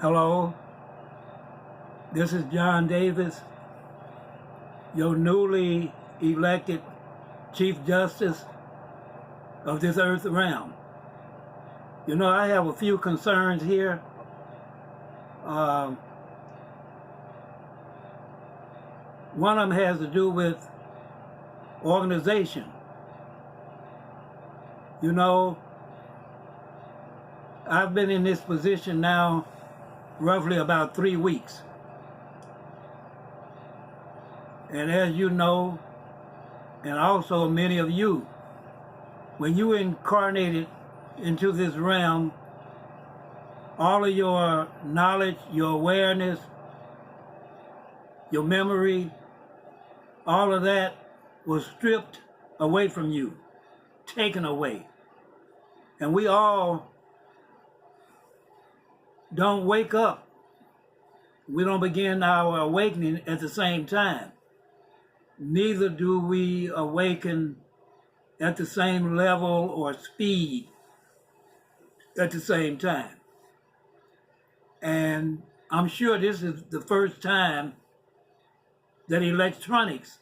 Hello, this is John Davis, your newly elected Chief Justice of this earth realm. You know, I have a few concerns here. One of them has to do with organization. You know, I've been in this position now roughly about 3 weeks. And as you know, and also many of you, when you incarnated into this realm, all of your knowledge, your awareness, your memory, all of that was stripped away from you, taken away. And we all don't wake up. We don't begin our awakening at the same time. Neither do we awaken at the same level or speed at the same time. And I'm sure this is the first time that electronics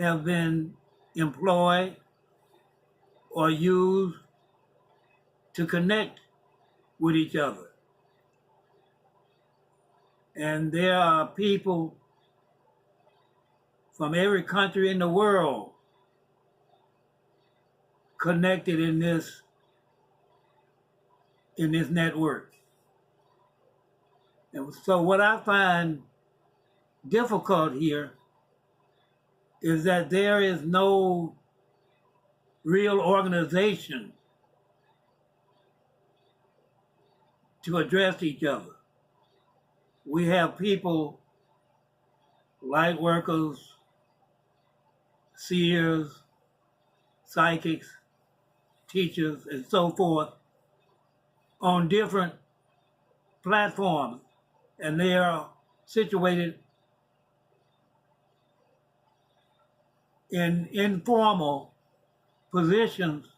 have been employed or used to connect with each other. And there are people from every country in the world connected in this network. And so what I find difficult here is that there is no real organization to address each other. We have people, light workers, seers, psychics, teachers, and so forth on different platforms, and they are situated in informal positions,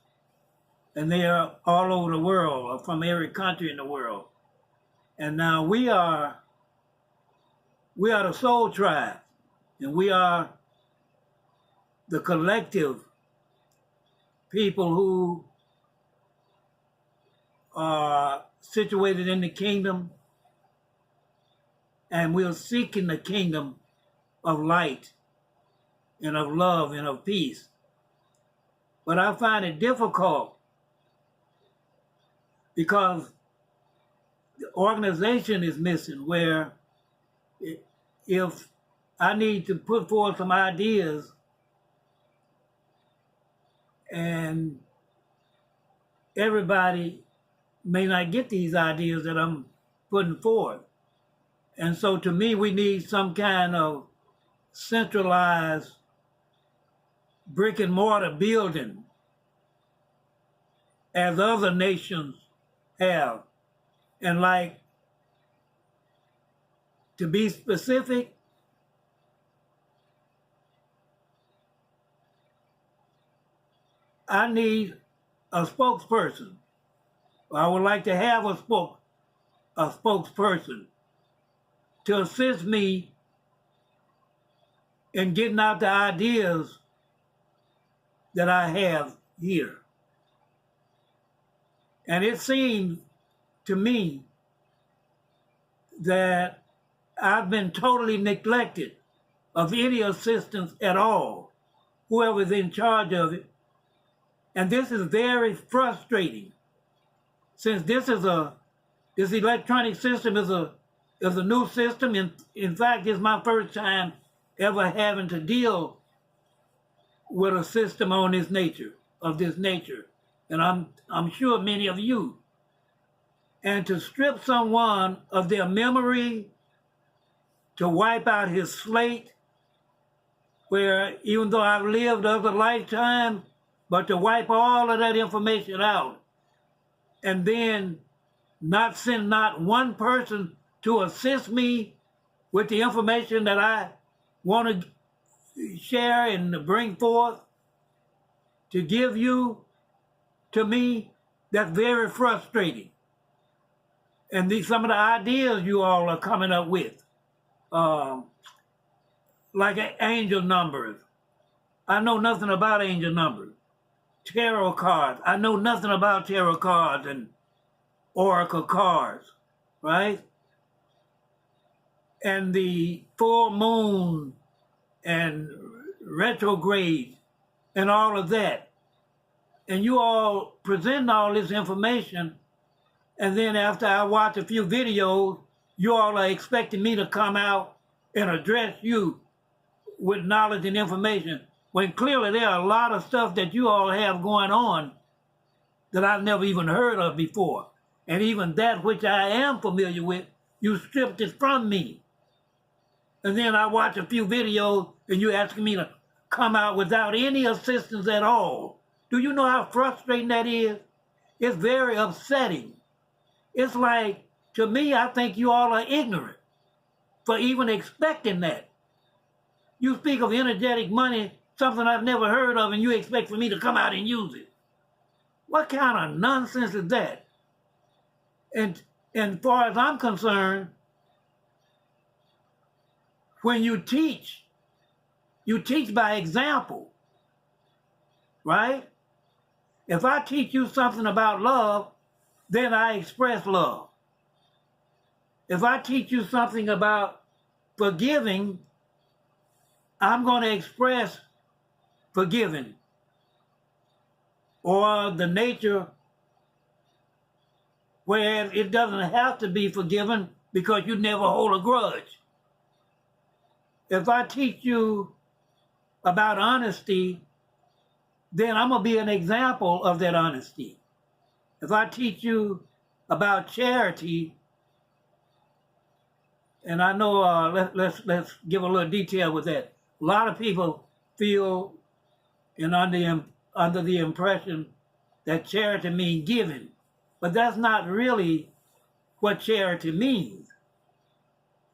and they are all over the world, or from every country in the world. And now we are the soul tribe, and we are the collective people who are situated in the kingdom, and we're seeking the kingdom of light and of love and of peace. But I find it difficult because the organization is missing, where if I need to put forth some ideas and everybody may not get these ideas that I'm putting forth. And so to me, we need some kind of centralized brick and mortar building as other nations have. And like, to be specific, I need a spokesperson. I would like to have a spokesperson to assist me in getting out the ideas that I have here. And it seems to me that I've been totally neglected of any assistance at all, whoever's in charge of it. And this is very frustrating, since this electronic system is a new system. In fact, it's my first time ever having to deal with a system of this nature. And I'm sure many of you. And to strip someone of their memory, to wipe out his slate, where even though I've lived other lifetimes, but to wipe all of that information out, and then not send not one person to assist me with the information that I want to share and bring forth, to give you to me, That's very frustrating. And some of the ideas you all are coming up with, um, like angel numbers. I know nothing about angel numbers. Tarot cards. I know nothing about tarot cards and oracle cards, right? And the full moon and retrograde and all of that. And you all present all this information, and then after I watch a few videos, you all are expecting me to come out and address you with knowledge and information, when clearly there are a lot of stuff that you all have going on that I've never even heard of before. And even that which I am familiar with, you stripped it from me. And then I watch a few videos and you're asking me to come out without any assistance at all. Do you know how frustrating that is? It's very upsetting. It's like, to me, I think you all are ignorant for even expecting that. You speak of energetic money, something I've never heard of, and you expect for me to come out and use it. What kind of nonsense is that? And as far as I'm concerned, when you teach by example, right? If I teach you something about love, then I express love. If I teach you something about forgiving, I'm going to express forgiving, or the nature where it doesn't have to be forgiven because you never hold a grudge. If I teach you about honesty, then I'm going to be an example of that honesty. If I teach you about charity, and I know let's give a little detail with that. A lot of people feel and under the impression that charity means giving, but that's not really what charity means.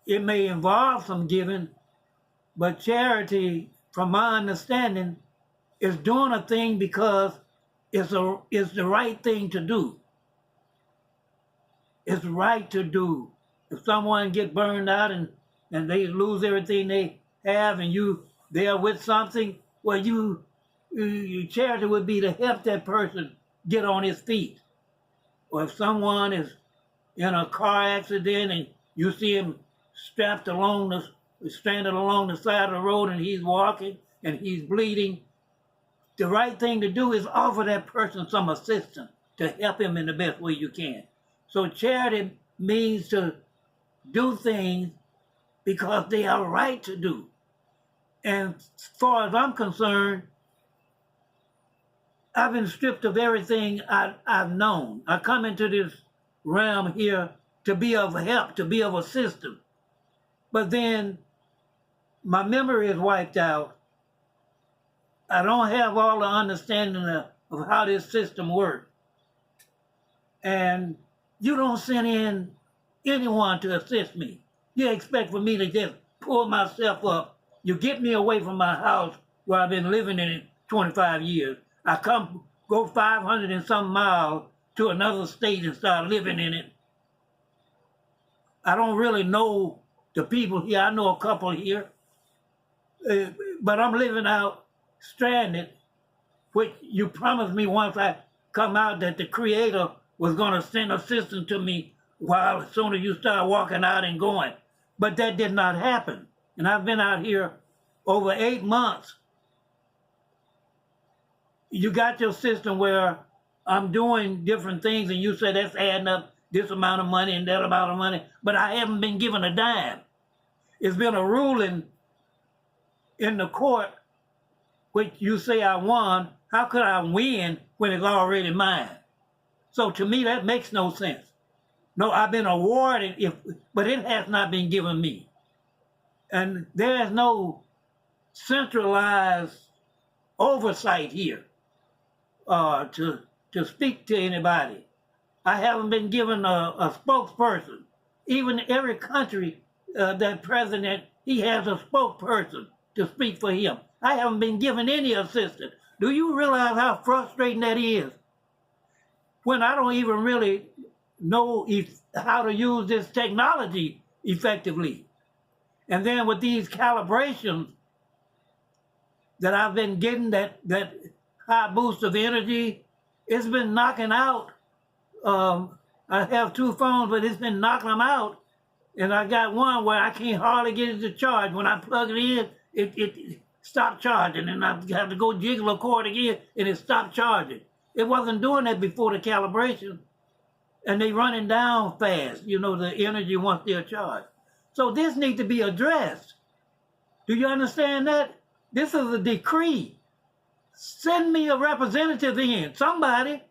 It may involve some giving, but charity, from my understanding, is doing a thing because it's the right thing to do. It's right to do. If someone get burned out and they lose everything they have, and they're with something, well, your charity would be to help that person get on his feet. Or if someone is in a car accident and you see him stranded along the side of the road and he's walking and he's bleeding, the right thing to do is offer that person some assistance to help him in the best way you can. So charity means to do things because they are right to do. And as far as I'm concerned, I've been stripped of everything I've known. I come into this realm here to be of help, to be of assistance. But then my memory is wiped out. I don't have all the understanding of how this system works. And you don't send in anyone to assist me. You expect for me to just pull myself up. You get me away from my house where I've been living in it 25 years. I go 500 and some miles to another state and start living in it. I don't really know the people here. I know a couple here. But I'm living out stranded, which you promised me once I come out that the Creator was going to send assistance to me as soon as you start walking out and going. But that did not happen. And I've been out here over 8 months. You got your system where I'm doing different things and you say that's adding up this amount of money and that amount of money, but I haven't been given a dime. It's been a ruling in the court which you say I won. How could I win when it's already mine? So to me, that makes no sense. No, I've been awarded, but it has not been given me. And there is no centralized oversight here to speak to anybody. I haven't been given a spokesperson. Even every country, that president, he has a spokesperson to speak for him. I haven't been given any assistance. Do you realize how frustrating that is? when I don't even really know how to use this technology effectively. And then with these calibrations that I've been getting, that high boost of energy, it's been knocking out. I have 2 phones, but it's been knocking them out. And I got one where I can't hardly get it to charge. When I plug it in, it stopped charging, and I have to go jiggle a cord again, and it stopped charging. It wasn't doing that before the calibration. And they running down fast, the energy once they're charged. So this needs to be addressed. Do you understand that? This is a decree. Send me a representative in, somebody.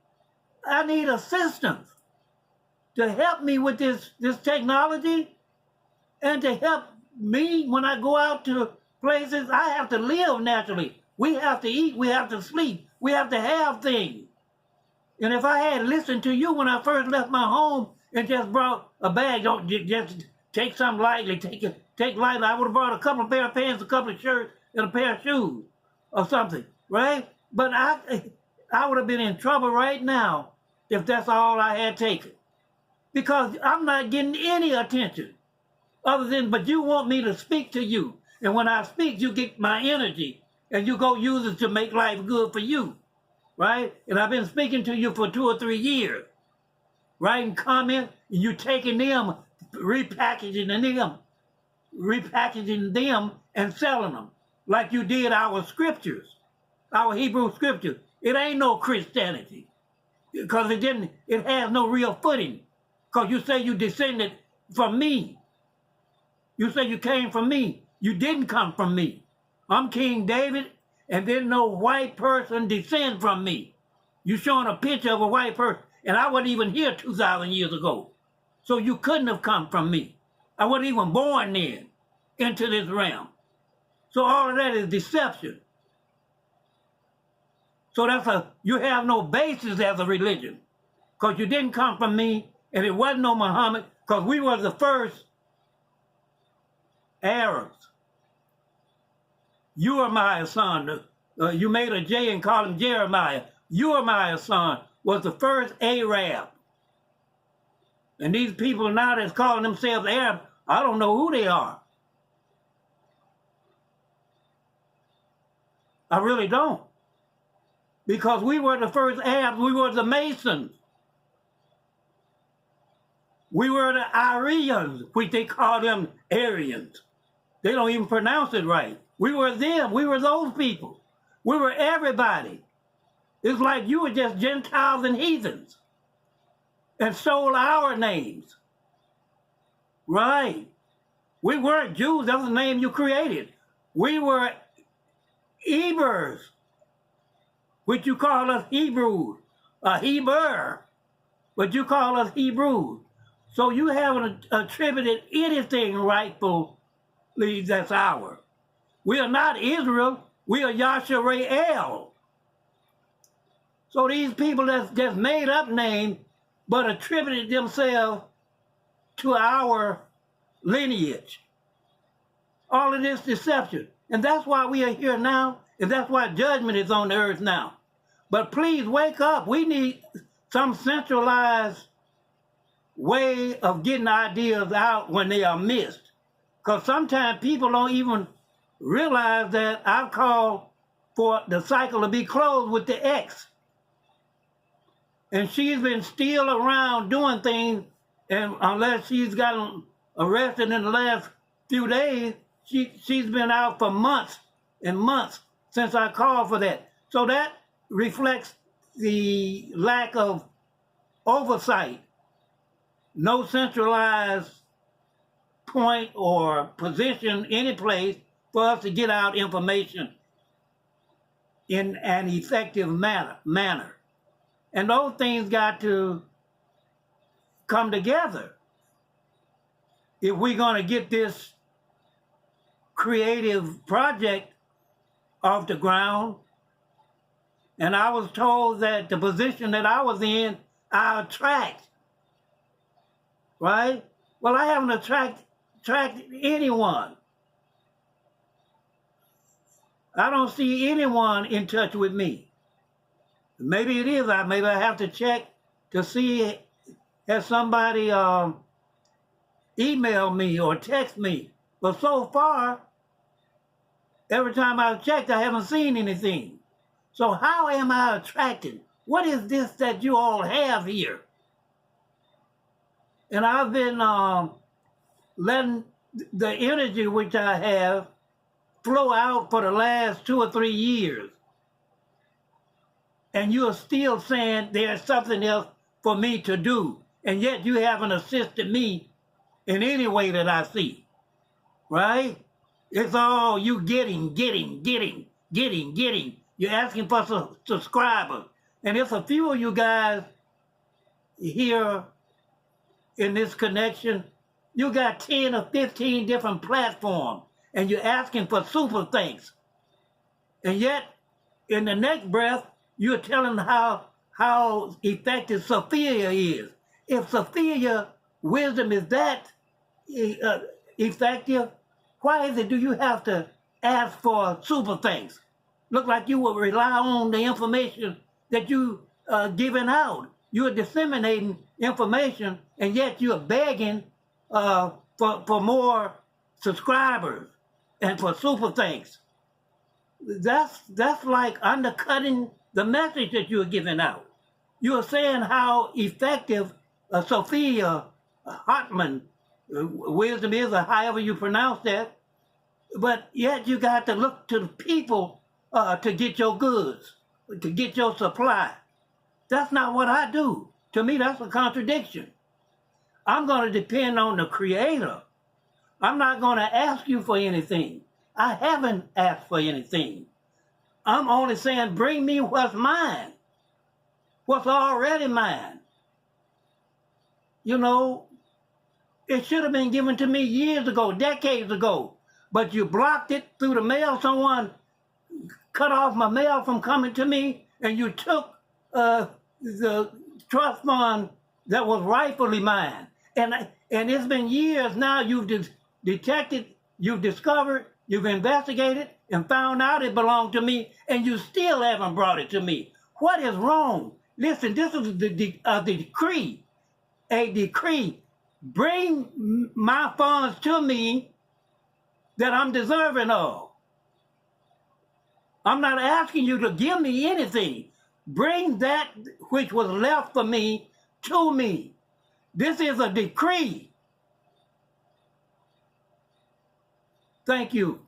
I need assistance to help me with this technology, and to help me when I go out to places. I have to live naturally. We have to eat, we have to sleep, we have to have things. And if I had listened to you when I first left my home and just brought a bag, don't just take something lightly, take lightly, I would have brought a couple of pair of pants, a couple of shirts, and a pair of shoes or something, right? But I would have been in trouble right now if that's all I had taken. Because I'm not getting any attention other than, but you want me to speak to you. And when I speak, you get my energy and you go use it to make life good for you, right? And I've been speaking to you for 2 or 3 years, writing comments, and you taking them, repackaging them and selling them like you did our scriptures, our Hebrew scriptures. It ain't no Christianity because it has no real footing. Because you say you descended from me. You say you came from me. You didn't come from me. I'm King David, and there's no white person descend from me. You showing a picture of a white person, and I wasn't even here 2,000 years ago. So you couldn't have come from me. I wasn't even born then into this realm. So all of that is deception. So you have no basis as a religion, because you didn't come from me. And it wasn't no Muhammad, because we were the first Arabs. Jeremiah's son, you made a J and called him Jeremiah. Jeremiah's son was the first Arab. And these people now that's calling themselves Arab, I don't know who they are. I really don't. Because we were the first Arabs, we were the Masons. We were the Aryans, which they call them Aryans. They don't even pronounce it right. We were them. We were those people. We were everybody. It's like you were just Gentiles and heathens and stole our names. Right. We weren't Jews. That was the name you created. We were Hebrews, which you call us Hebrews, Heber, but you call us Hebrews. So you haven't attributed anything rightfully that's ours. We are not Israel. We are Yashara'el. So these people that's just made up names but attributed themselves to our lineage. All of this deception. And that's why we are here now, and that's why judgment is on the earth now. But please wake up. We need some centralized way of getting ideas out when they are missed. Because sometimes people don't even realize that I've called for the cycle to be closed with the X. And she's been still around doing things, and unless she's gotten arrested in the last few days, she's been out for months and months since I called for that. So that reflects the lack of oversight. No centralized point or position any place for us to get out information in an effective manner. And those things got to come together if we're going to get this creative project off the ground. And I was told that the position that I was in, I attract. Right? Well, I haven't attracted anyone. I don't see anyone in touch with me. Maybe it is. Maybe I have to check to see has somebody email me or text me. But so far, every time I've checked, I haven't seen anything. So how am I attracted? What is this that you all have here? And I've been letting the energy which I have flow out for the last 2 or 3 years. And you're still saying there's something else for me to do. And yet you haven't assisted me in any way that I see. Right? It's all you getting. You're asking for subscribers. And it's a few of you guys here in this connection. You got 10 or 15 different platforms. And you're asking for super thanks. And yet, in the next breath, you're telling how effective Sophia is. If Sophia wisdom is that effective, why is it do you have to ask for super thanks? Look like you will rely on the information that you giving out. You're disseminating information, and yet you're begging for more subscribers and for super thanks. That's like undercutting the message that you're giving out. You're saying how effective Sophia Hartman wisdom is, or however you pronounce that, but yet you got to look to the people to get your goods, to get your supply. That's not what I do. To me, that's a contradiction. I'm going to depend on the Creator. I'm not going to ask you for anything. I haven't asked for anything. I'm only saying, bring me what's mine, what's already mine. You know, it should have been given to me years ago, decades ago, but you blocked it through the mail. Someone cut off my mail from coming to me, and you took the trust fund that was rightfully mine. And it's been years now. You've detected, you've discovered, you've investigated, and found out it belonged to me, and you still haven't brought it to me. What is wrong? Listen, this is the decree. A decree. Bring my funds to me that I'm deserving of. I'm not asking you to give me anything. Bring that which was left for me to me. This is a decree. Thank you.